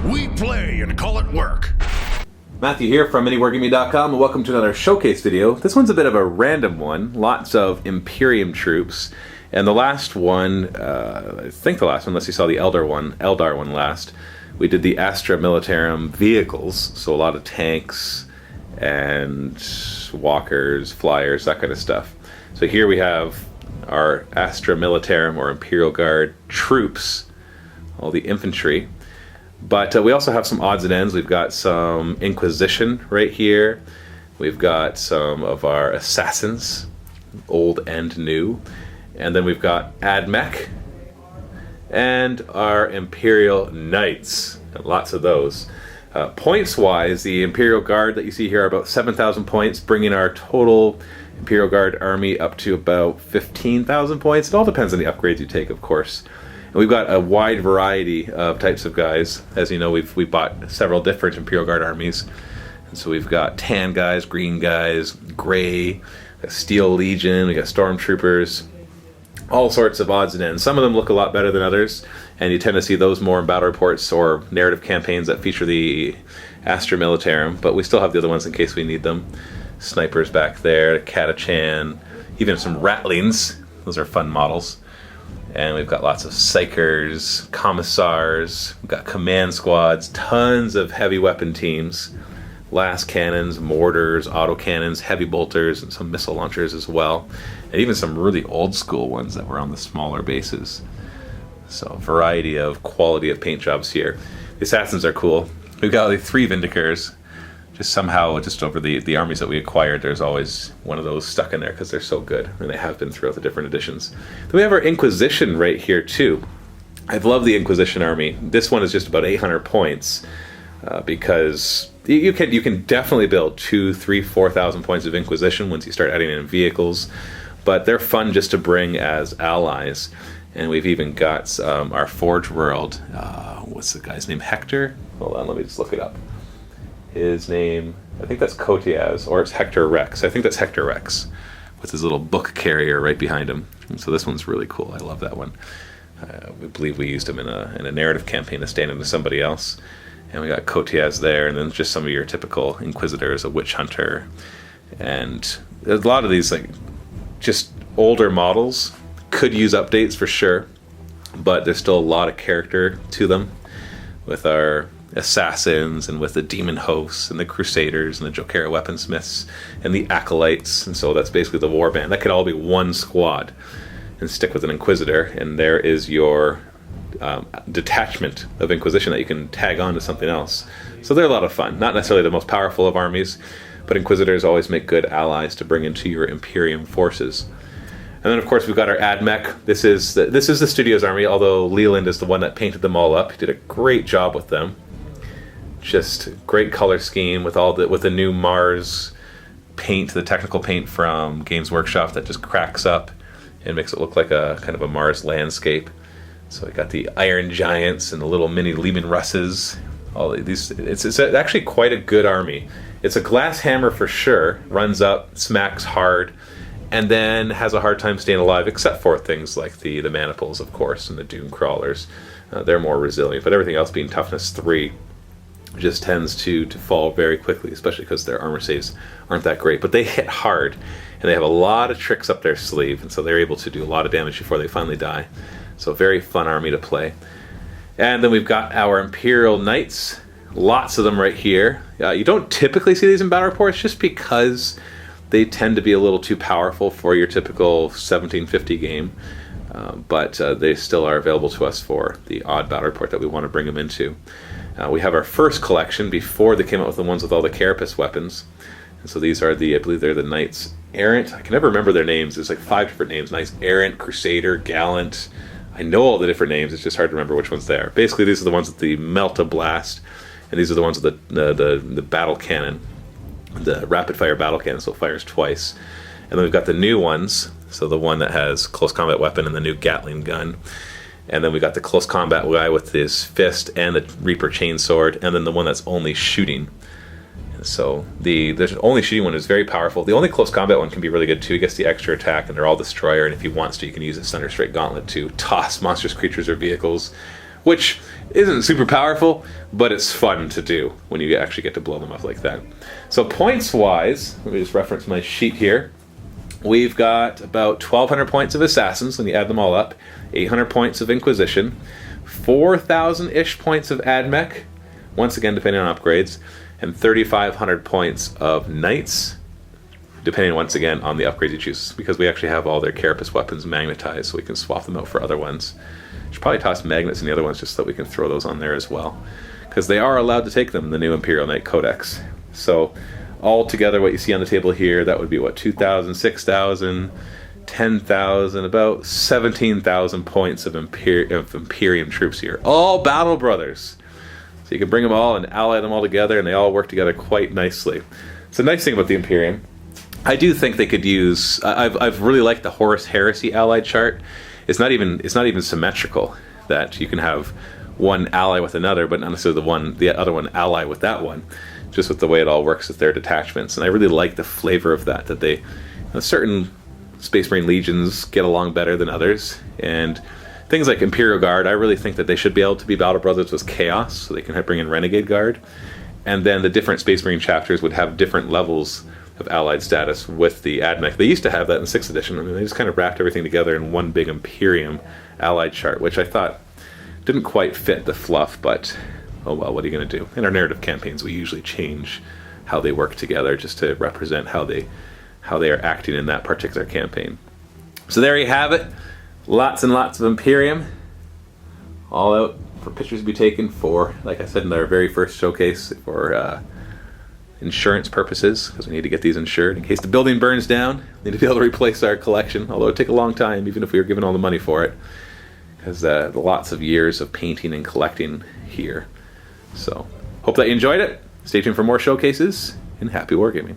We play and call it work. Matthew here from MiniWarGaming.com, and welcome to another showcase video. This one's a bit of a random one. Lots of Imperium troops. And the last one, I think the last one, unless you saw the Eldar one last, we did the Astra Militarum vehicles. So a lot of tanks and walkers, flyers, that kind of stuff. So here we have our Astra Militarum or Imperial Guard troops, all the infantry. But we also have some odds and ends. We've got some Inquisition right here. We've got some of our assassins, old and new. And then we've got Mech and our Imperial Knights. Lots of those. Points-wise, the Imperial Guard that you see here are about 7,000 points, bringing our total Imperial Guard army up to about 15,000 points. It all depends on the upgrades you take, of course. And we've got a wide variety of types of guys. As you know, we bought several different Imperial Guard armies. And so we've got tan guys, green guys, gray, Steel Legion, we got Stormtroopers, all sorts of odds and ends. Some of them look a lot better than others, and you tend to see those more in battle reports or narrative campaigns that feature the Astra Militarum, but we still have the other ones in case we need them. Snipers back there, Catachan, even some Ratlings. Those are fun models. And we've got lots of Psychers, Commissars, we've got command squads, tons of heavy weapon teams, las cannons, mortars, autocannons, heavy bolters, and some missile launchers as well. And even some really old school ones that were on the smaller bases. So a variety of quality of paint jobs here. The assassins are cool. We've got like 3 Vindicators. Just somehow, just over the armies that we acquired, there's always one of those stuck in there because they're so good, and they have been throughout the different editions. Then we have our Inquisition right here too. I love the Inquisition army. This one is just about 800 points because you can definitely build 2,000, 3,000, 4,000 points of Inquisition once you start adding in vehicles, but they're fun just to bring as allies. And we've even got our Forge World. What's the guy's name? Hector? Hold on, let me just look it up. His name, I think that's Kotiaz, or it's Hector Rex. I think that's Hector Rex, with his little book carrier right behind him. And so this one's really cool. I love that one. We believe we used him in a narrative campaign to stand in to somebody else. And we got Kotiaz there, and then just some of your typical Inquisitors, a Witch Hunter. And a lot of these, like, just older models could use updates for sure, but there's still a lot of character to them with our assassins and with the demon hosts and the crusaders and the Jokera weaponsmiths and the acolytes. And so that's basically the warband. That could all be one squad and stick with an Inquisitor, and there is your detachment of Inquisition that you can tag on to something else. So they're a lot of fun. Not necessarily the most powerful of armies, but Inquisitors always make good allies to bring into your Imperium forces. And then, of course, we've got our Mech. This is the studio's army, although Leland is the one that painted them all up. He did a great job with them. Just great color scheme with the new Mars paint, the technical paint from Games Workshop that just cracks up and makes it look like a kind of a Mars landscape. So we got the Iron Giants and the little mini Lehman Russes. All these, it's actually quite a good army. It's a glass hammer for sure. Runs up, smacks hard, and then has a hard time staying alive, except for things like the Maniples, of course, and the Doom Crawlers. They're more resilient, but everything else being toughness 3. Just tends to fall very quickly, especially because their armor saves aren't that great. But they hit hard, and they have a lot of tricks up their sleeve, and so they're able to do a lot of damage before they finally die. So a very fun army to play. And then we've got our Imperial Knights. Lots of them right here. You don't typically see these in battle reports just because they tend to be a little too powerful for your typical 1750 game. But they still are available to us for the odd battle report that we want to bring them into. We have our first collection before they came out with the ones with all the carapace weapons. And so these are I believe they're the Knights Errant. I can never remember their names. There's like 5 different names. Knights Errant, Crusader, Gallant. I know all the different names. It's just hard to remember which ones they are. Basically, these are the ones with the Melta Blast, and these are the ones with the battle cannon, the rapid fire battle cannon, so it fires twice. And then we've got the new ones. So the one that has close combat weapon and the new Gatling gun. And then we got the close combat guy with his fist and the Reaper chainsword, and then the one that's only shooting. And so the only shooting one is very powerful. The only close combat one can be really good too. He gets the extra attack, and they're all destroyer. And if he wants to, you can use his Thunder Strike Gauntlet to toss monstrous creatures or vehicles which isn't super powerful, but it's fun to do when you actually get to blow them up like that. So points-wise, let me just reference my sheet here. We've got about 1,200 points of Assassins when you add them all up, 800 points of Inquisition, 4,000-ish points of Mech, once again depending on upgrades, and 3,500 points of Knights, depending once again on the upgrades you choose, because we actually have all their Carapace weapons magnetized, so we can swap them out for other ones. Should probably toss magnets in the other ones just so that we can throw those on there as well, because they are allowed to take them in the new Imperial Knight Codex. So all together, what you see on the table here, that would be what, 2,000, 6,000, 10,000, about 17,000 points of Imperium troops here. All Battle Brothers. So you can bring them all and ally them all together, and they all work together quite nicely. It's a nice thing about the Imperium. I do think they could use. I've really liked the Horus Heresy allied chart. It's not even symmetrical, that you can have one ally with another, but not necessarily the other one ally with that one. Just with the way it all works with their detachments, and I really like the flavor of that. That they, certain Space Marine legions get along better than others, and things like Imperial Guard, I really think that they should be able to be Battle Brothers with Chaos, so they can bring in Renegade Guard, and then the different Space Marine chapters would have different levels of allied status with the AdMech. They used to have that in 6th edition. I mean, they just kind of wrapped everything together in one big Imperium allied chart, which I thought didn't quite fit the fluff, but oh well, what are you going to do? In our narrative campaigns, we usually change how they work together just to represent how they are acting in that particular campaign. So there you have it. Lots and lots of Imperium. All out for pictures to be taken for, like I said in our very first showcase, for insurance purposes, because we need to get these insured in case the building burns down. We need to be able to replace our collection, although it'd take a long time, even if we were given all the money for it, because the lots of years of painting and collecting here. So, hope that you enjoyed it. Stay tuned for more showcases, and happy wargaming.